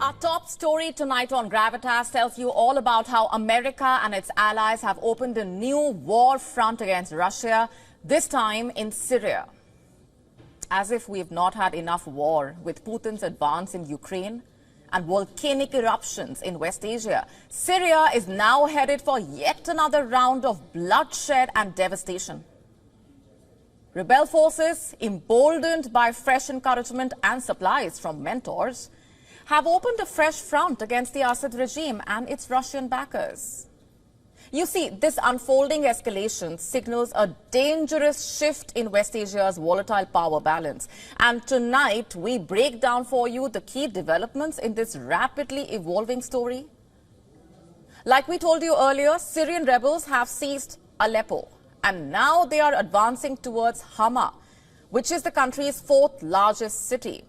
Our top story tonight on Gravitas tells you all about how America and its allies have opened a new war front against Russia, this time in Syria. As if we've not had enough war with Putin's advance in Ukraine and volcanic eruptions in West Asia, Syria is now headed for yet another round of bloodshed and devastation. Rebel forces, emboldened by fresh encouragement and supplies from mentors, have opened a fresh front against the Assad regime and its Russian backers. You see, this unfolding escalation signals a dangerous shift in West Asia's volatile power balance. And tonight, we break down for you the key developments in this rapidly evolving story. Like we told you earlier, Syrian rebels have seized Aleppo, and now they are advancing towards Hama, which is the country's fourth largest city.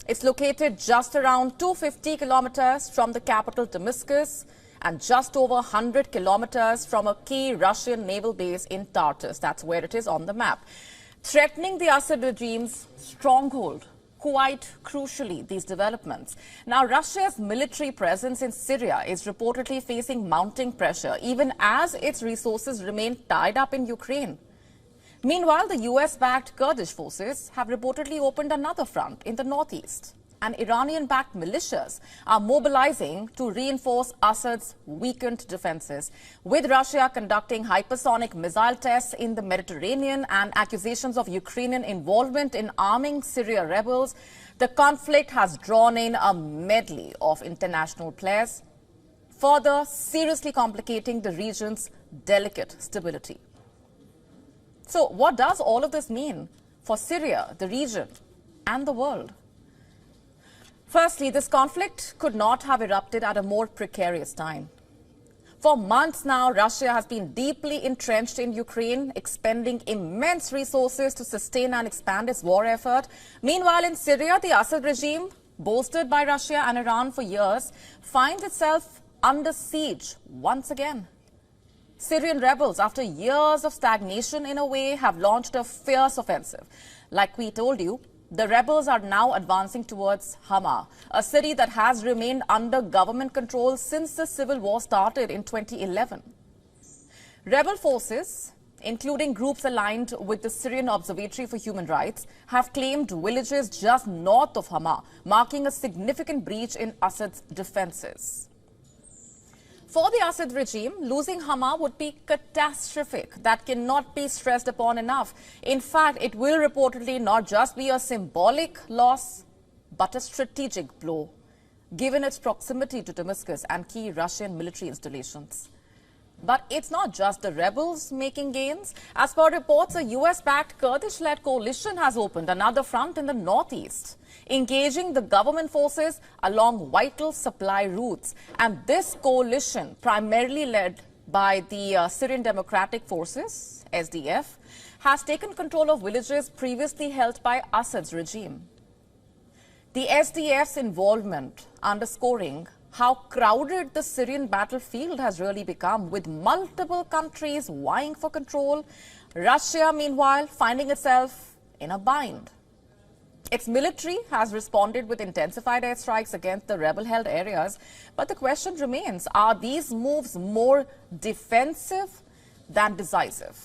It's located just around 250 kilometers from the capital Damascus and just over 100 kilometers from a key Russian naval base in Tartus. That's where it is on the map. Threatening the Assad regime's stronghold. Quite crucially, these developments. Now, Russia's military presence in Syria is reportedly facing mounting pressure, even as its resources remain tied up in Ukraine. Meanwhile, the US-backed Kurdish forces have reportedly opened another front in the northeast, and Iranian-backed militias are mobilizing to reinforce Assad's weakened defenses, with Russia conducting hypersonic missile tests in the Mediterranean and accusations of Ukrainian involvement in arming Syria rebels. The conflict has drawn in a medley of international players, further seriously complicating the region's delicate stability. So what does all of this mean for Syria, the region, and the world? Firstly, this conflict could not have erupted at a more precarious time. For months now, Russia has been deeply entrenched in Ukraine, expending immense resources to sustain and expand its war effort. Meanwhile, in Syria, the Assad regime, bolstered by Russia and Iran for years, finds itself under siege once again. Syrian rebels, after years of stagnation in a way, have launched a fierce offensive. Like we told you, the rebels are now advancing towards Hama, a city that has remained under government control since the civil war started in 2011. Rebel forces, including groups aligned with the Syrian Observatory for Human Rights, have claimed villages just north of Hama, marking a significant breach in Assad's defenses. For the Assad regime, losing Hama would be catastrophic. That cannot be stressed upon enough. In fact, it will reportedly not just be a symbolic loss, but a strategic blow, given its proximity to Damascus and key Russian military installations. But it's not just the rebels making gains. As per reports, a US-backed Kurdish-led coalition has opened another front in the northeast, engaging the government forces along vital supply routes. And this coalition, primarily led by the Syrian Democratic Forces, SDF, has taken control of villages previously held by Assad's regime. The SDF's involvement underscoring how crowded the Syrian battlefield has really become, with multiple countries vying for control. Russia, meanwhile, finding itself in a bind. Its military has responded with intensified airstrikes against the rebel-held areas. But the question remains, are these moves more defensive than decisive?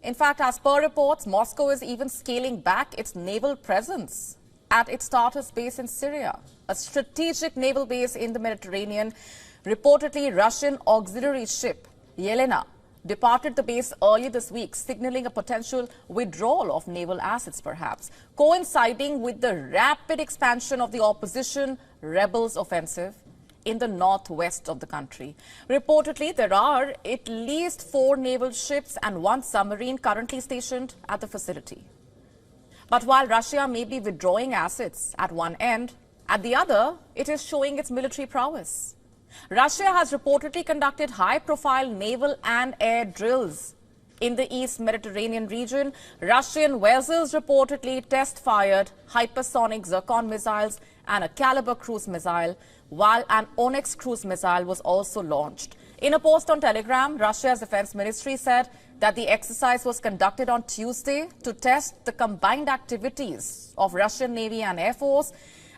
In fact, as per reports, Moscow is even scaling back its naval presence at its Tartus base in Syria, a strategic naval base in the Mediterranean. Reportedly, Russian auxiliary ship Yelena departed the base earlier this week, signaling a potential withdrawal of naval assets, perhaps, coinciding with the rapid expansion of the opposition rebels' offensive in the northwest of the country. Reportedly, there are at least 4 naval ships and 1 submarine currently stationed at the facility. But while Russia may be withdrawing assets at one end, at the other, it is showing its military prowess. Russia has reportedly conducted high-profile naval and air drills in the East Mediterranean region. Russian vessels reportedly test-fired hypersonic Zircon missiles and a Caliber cruise missile, while an Onyx cruise missile was also launched. In a post on Telegram, Russia's defense ministry said that the exercise was conducted on Tuesday to test the combined activities of Russian Navy and Air Force,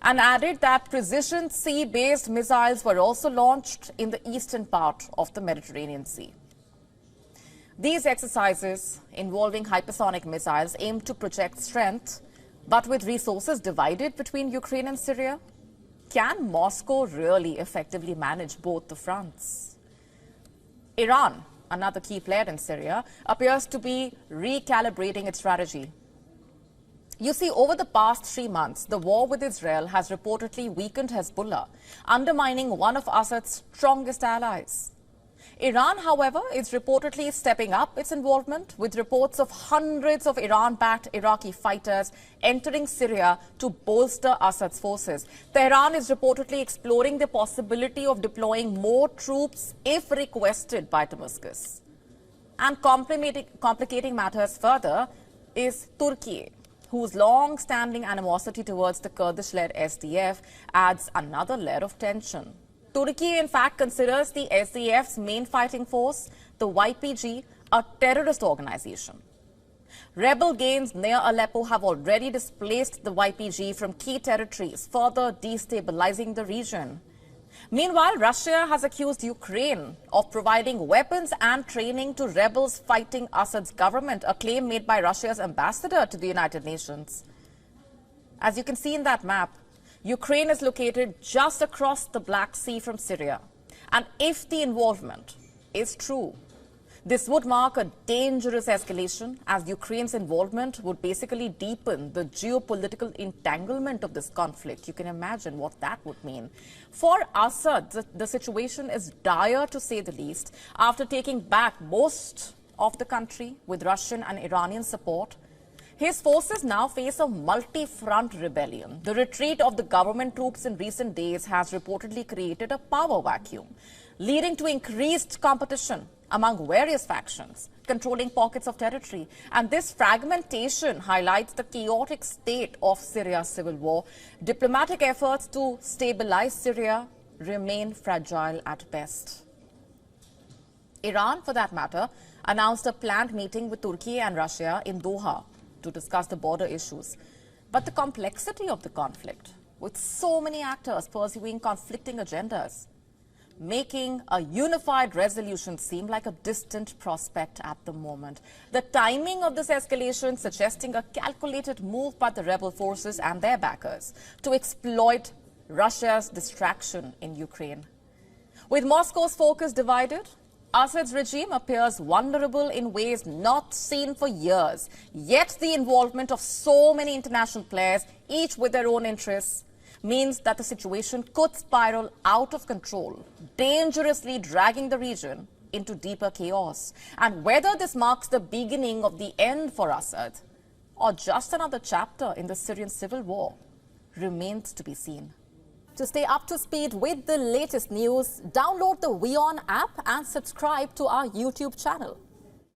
and added that precision sea-based missiles were also launched in the eastern part of the Mediterranean Sea. These exercises involving hypersonic missiles aim to project strength, but with resources divided between Ukraine and Syria, can Moscow really effectively manage both the fronts? Iran, another key player in Syria, appears to be recalibrating its strategy. You see, over the past 3 months, the war with Israel has reportedly weakened Hezbollah, undermining one of Assad's strongest allies. Iran, however, is reportedly stepping up its involvement, with reports of hundreds of Iran-backed Iraqi fighters entering Syria to bolster Assad's forces. Tehran is reportedly exploring the possibility of deploying more troops if requested by Damascus. And complicating matters further is Turkey, whose long-standing animosity towards the Kurdish-led SDF adds another layer of tension. Turkey, in fact, considers the SDF's main fighting force, the YPG, a terrorist organization. Rebel gains near Aleppo have already displaced the YPG from key territories, further destabilizing the region. Meanwhile, Russia has accused Ukraine of providing weapons and training to rebels fighting Assad's government, a claim made by Russia's ambassador to the United Nations. As you can see in that map, Ukraine is located just across the Black Sea from Syria. And if the involvement is true, this would mark a dangerous escalation, as Ukraine's involvement would basically deepen the geopolitical entanglement of this conflict. You can imagine what that would mean. For Assad, the situation is dire, to say the least. After taking back most of the country with Russian and Iranian support, his forces now face a multi-front rebellion. The retreat of the government troops in recent days has reportedly created a power vacuum, leading to increased competition among various factions controlling pockets of territory. And this fragmentation highlights the chaotic state of Syria's civil war. Diplomatic efforts to stabilize Syria remain fragile at best. Iran, for that matter, announced a planned meeting with Turkey and Russia in Doha to discuss the border issues. But the complexity of the conflict, with so many actors pursuing conflicting agendas, making a unified resolution seem like a distant prospect at the moment. The timing of this escalation suggesting a calculated move by the rebel forces and their backers to exploit Russia's distraction in Ukraine. With Moscow's focus divided, Assad's regime appears vulnerable in ways not seen for years. Yet the involvement of so many international players, each with their own interests, means that the situation could spiral out of control, dangerously dragging the region into deeper chaos. And whether this marks the beginning of the end for Assad or just another chapter in the Syrian civil war remains to be seen. To stay up to speed with the latest news, download the WION app and subscribe to our YouTube channel.